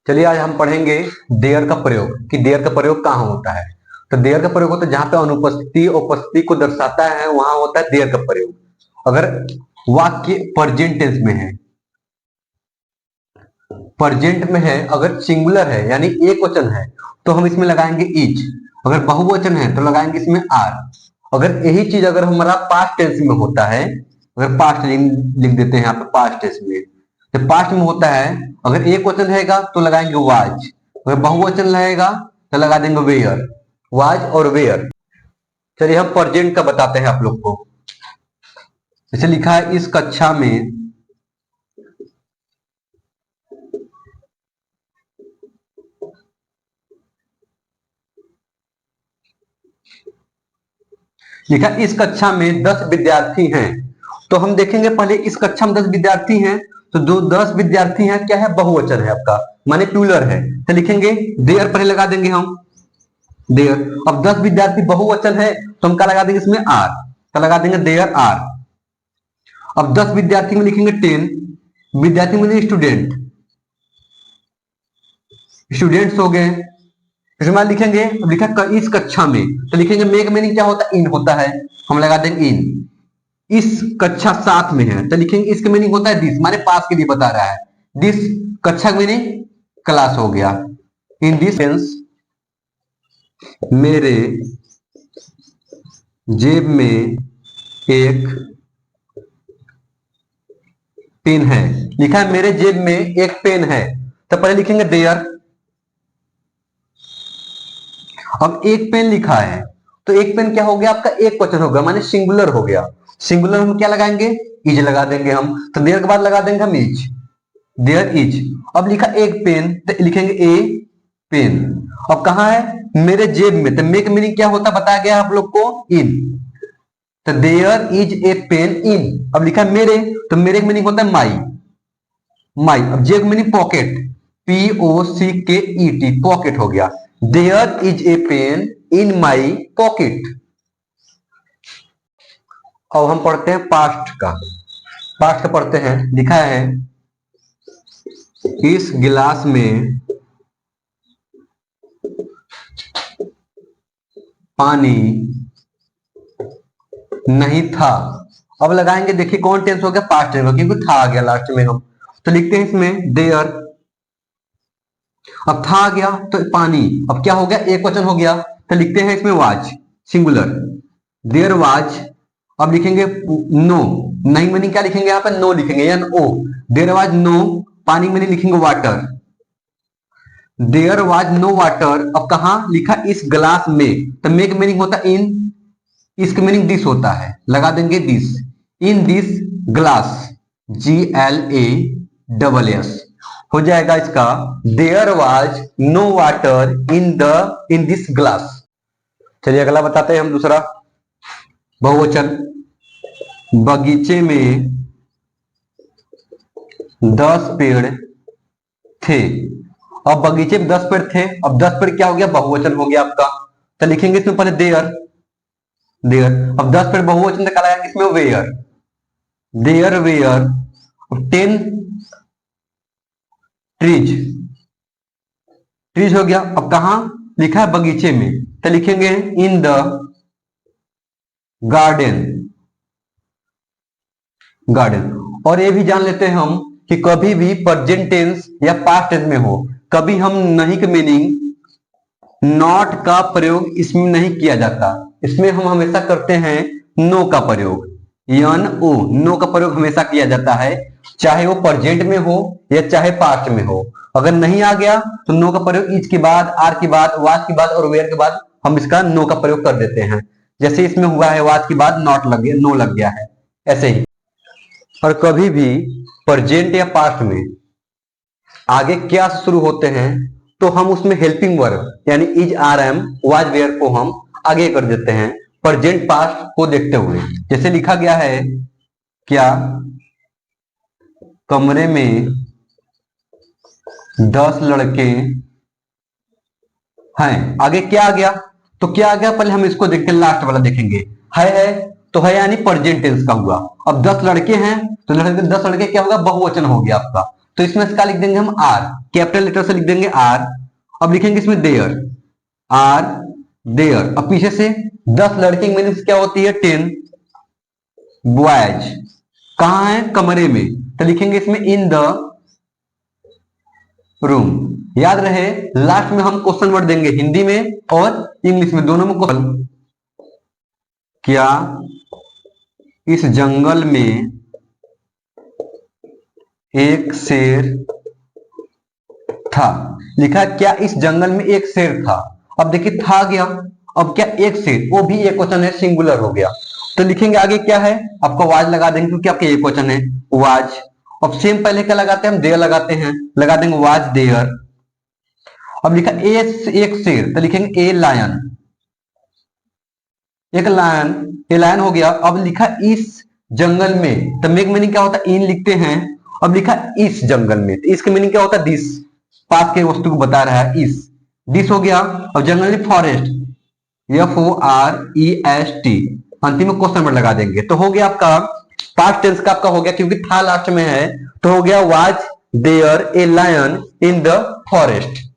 चलिए आज हम पढ़ेंगे देयर का प्रयोग कि देयर का प्रयोग कहाँ होता है। तो देयर का प्रयोग होता है जहां पे अनुपस्थिति उपस्थिति को दर्शाता है, वहां होता है देयर का प्रयोग। अगर वाक्य प्रेजेंट टेंस में है, प्रेजेंट में है, अगर सिंगुलर है यानी एक वचन है तो हम इसमें लगाएंगे इज। अगर बहुवचन है तो लगाएंगे इसमें आर। अगर यही चीज अगर हमारा पास्ट टेंस में होता है, अगर पास्ट लिख देते हैं यहाँ पे पास्ट टेंस में, तो पास्ट में होता है अगर एक वचन रहेगा तो लगाएंगे वाज, अगर बहुवचन रहेगा तो लगा देंगे वेयर, वाज और वेयर। चलिए हम प्रेजेंट का बताते हैं आप लोग को। जैसे लिखा है इस कक्षा में लिखा इस कक्षा में 10 विद्यार्थी हैं। तो हम देखेंगे पहले इस कक्षा में 10 विद्यार्थी हैं, तो जो 10 विद्यार्थी हैं क्या है, बहुवचन है आपका, माने प्लूरल है, तो लिखेंगे देयर, पहले लगा देंगे हम देयर। अब 10 विद्यार्थी बहुवचन है तो हम क्या लगा देंगे इसमें आर, तो लगा देंगे देयर आर। अब 10 विद्यार्थी में लिखेंगे 10, विद्यार्थी में स्टूडेंट, स्टूडेंट्स हो गए। इसमें लिखेंगे, अब लिखा इस कक्षा में, तो लिखेंगे मेक मीनिंग क्या होता है, इन होता है, हम लगा देंगे इन। इस कक्षा 7 में है तो लिखेंगे इसका मीनिंग होता है दिस, माने पास के लिए बता रहा है, दिस कक्षा मीनिंग क्लास हो गया। इन दिस सेंस मेरे जेब में एक पेन है, लिखा है मेरे जेब में एक पेन है, तो पहले लिखेंगे देयर। अब एक पेन लिखा है तो एक पेन क्या हो गया आपका, एक वचन हो गया, माने सिंगुलर हो गया। सिंगुलर हम क्या लगाएंगे, इज लगा देंगे हम, तो देयर के बाद लगा देंगे हम इज, देयर इज। अब लिखा एक पेन तो लिखेंगे ए पेन। अब कहा है मेरे जेब में, तो मेक मीनिंग क्या होता बताया गया आप लोग को, इन, तो there is a pen in. अब लिखा मेरे, तो मेरे मीनिंग होता है माई, माई। अब जेब मीनिंग पॉकेट, POCKET, पॉकेट हो गया, there is a pen in my pocket. अब हम पढ़ते हैं पास्ट का। पास्ट का पढ़ते हैं, लिखा है इस गिलास में पानी नहीं था। अब लगाएंगे, देखिए कौन टेंस हो गया, पास्ट टेंस हो गया क्योंकि था आ गया लास्ट में हम, तो लिखते हैं इसमें देयर। अब था आ गया तो पानी, अब क्या हो गया, एक वचन हो गया, तो लिखते हैं इसमें वाज, सिंगुलर, देयर वाज। अब लिखेंगे नो, नहीं मीनिंग क्या लिखेंगे यहाँ पे, नो लिखेंगे या ओ, देयर वाज नो, पानी में लिखेंगे water, there was no water. अब कहा लिखा इस ग्लास में, तो मेक मीनिंग होता है इन, इसका मीनिंग दिस होता है, लगा देंगे this, in this glass, GLASS हो जाएगा इसका, there was no water in this glass. चलिए अगला बताते हैं हम दूसरा बहुवचन। बगीचे में 10 पेड़ थे। अब बगीचे में 10 पेड़ थे, अब 10 पेड़ क्या हो गया, बहुवचन हो गया आपका, तो लिखेंगे इसमें पहले देयर, देयर। अब 10 पेड़ बहुवचन तो लगाएंगे इसमें were, there were. 10 trees, trees हो गया। अब कहा लिखा है बगीचे में, तो लिखेंगे इन द गार्डन, गार्डन। और ये भी जान लेते हैं हम कि कभी भी प्रेजेंट टेंस या पास्ट टेंस में हो, कभी हम नहीं के मीनिंग नॉट का प्रयोग इसमें नहीं किया जाता, इसमें हम हमेशा करते हैं नो का प्रयोग, NO, नो का प्रयोग हमेशा किया जाता है, चाहे वो प्रेजेंट में हो या चाहे पास्ट में हो। अगर नहीं आ गया तो नो का प्रयोग इज के बाद, आर के बाद, वाज के बाद और वेयर के बाद हम इसका नो का प्रयोग कर देते हैं। जैसे इसमें हुआ है वाज के बाद नॉट लग गया, नो लग गया है, ऐसे ही। और कभी भी प्रेजेंट या पास्ट में आगे क्या शुरू होते हैं तो हम उसमें हेल्पिंग वर्ब यानी is, are, am, was, were को हम आगे कर देते हैं प्रेजेंट पास्ट को देखते हुए। जैसे लिखा गया है क्या कमरे में 10 लड़के हैं, आगे क्या आ गया, तो क्या आ गया पहले हम इसको देखते हैं, लास्ट वाला देखेंगे, है तो है यानी प्रेजेंट टेंस का हुआ। अब 10 लड़के हैं तो 10 लड़के क्या होगा, बहुवचन हो गया आपका, तो इसमें इसका लिख देंगे हम आर, कैपिटल लेटर से लिख देंगे आर। अब लिखेंगे इसमें देयर, आर देयर। अब पीछे से 10 लड़के की मीनिंग क्या होती है 10 बॉयज। कहां है, कमरे में, तो लिखेंगे इसमें इन द रूम। याद रहे लास्ट में हम क्वेश्चन वर्ड देंगे हिंदी में और इंग्लिश में, दोनों में क्वेश्चन। क्या इस जंगल में एक शेर था। लिखा क्या इस जंगल में एक शेर था। अब देखिए था गया, अब क्या एक शेर, वो भी एक वचन है, सिंगुलर हो गया। तो लिखेंगे आगे क्या है, आपको वाज लगा देंगे क्योंकि आपका एक वचन है वाज। अब सेम पहले क्या लगाते हैं हम, देयर लगाते हैं, लगा देंगे वाज देयर। अब लिखा एक शेर, तो लिखेंगे ए लायन, एक लायन, ए लायन हो गया। अब लिखा इस जंगल में, तो मेक मीनिंग क्या होता है, इन लिखते हैं। अब लिखा इस जंगल में, तो इसका मीनिंग क्या होता है, दिस, पास के वस्तु को बता रहा है, इस, दिस हो गया। अब जंगल में फॉरेस्ट, FOREST, अंतिम में क्वेश्चन वर्ड लगा देंगे। तो हो गया आपका पास्ट टेंस का, आपका हो गया क्योंकि था लास्ट में है, तो हो गया was there a lion in the forest.